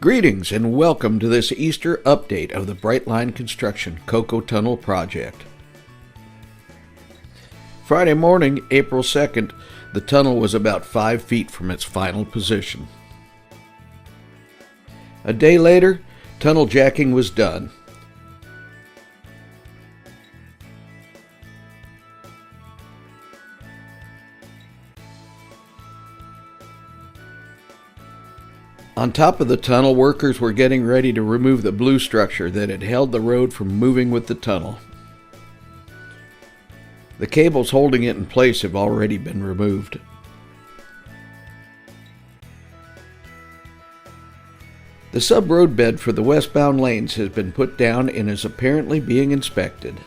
Greetings and welcome to this Easter update of the Brightline Construction Cocoa Tunnel Project. Friday morning, April 2nd, the tunnel was about 5 feet from its final position. A day later, tunnel jacking was done. On top of the tunnel, workers were getting ready to remove the blue structure that had held the road from moving with the tunnel. The cables holding it in place have already been removed. The sub-road bed for the westbound lanes has been put down and is apparently being inspected.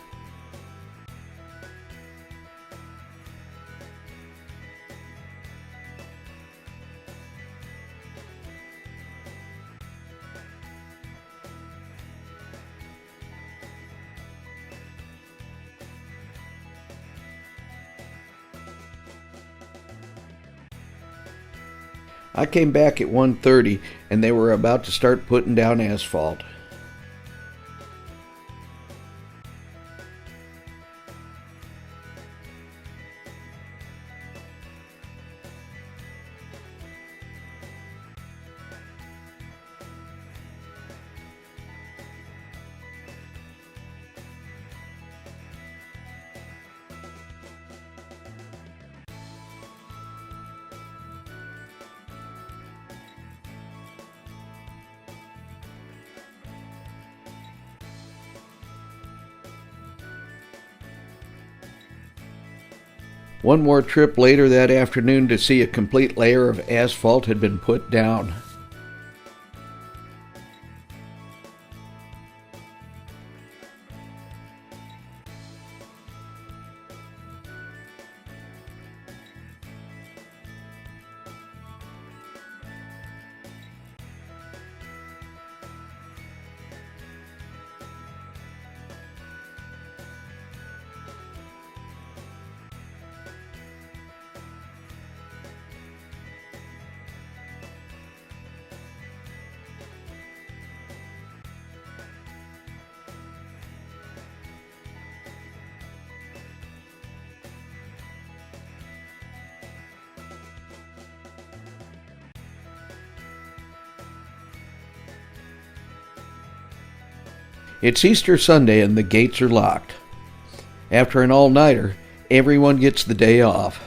I came back at 1:30 and they were about to start putting down asphalt. One more trip later that afternoon to see a complete layer of asphalt had been put down. It's Easter Sunday and the gates are locked. After an all-nighter, everyone gets the day off.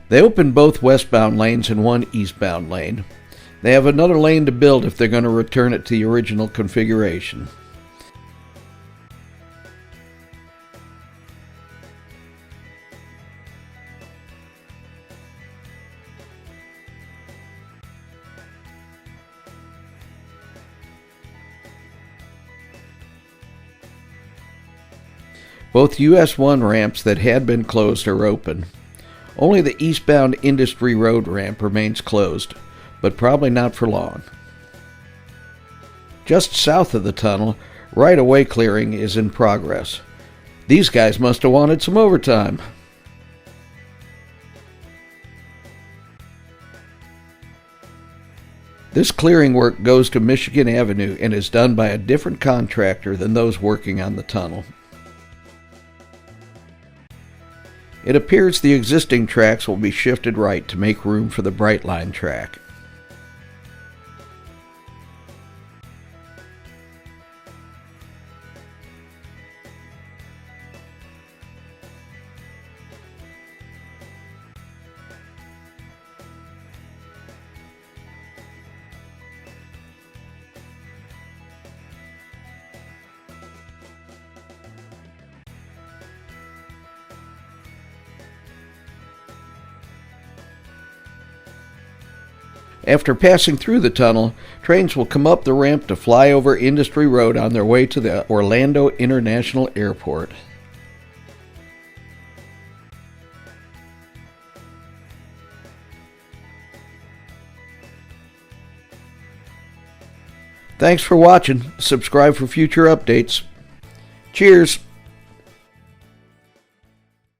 They opened both westbound lanes and one eastbound lane. They have another lane to build if they're going to return it to the original configuration. Both US 1 ramps that had been closed are open. Only the eastbound Industry Road ramp remains closed, but probably not for long. Just south of the tunnel, right-of-way clearing is in progress. These guys must have wanted some overtime. This clearing work goes to Michigan Avenue and is done by a different contractor than those working on the tunnel. It appears the existing tracks will be shifted right to make room for the Brightline track. After passing through the tunnel, trains will come up the ramp to fly over Industry Road on their way to the Orlando International Airport. Thanks for watching. Subscribe for future updates. Cheers.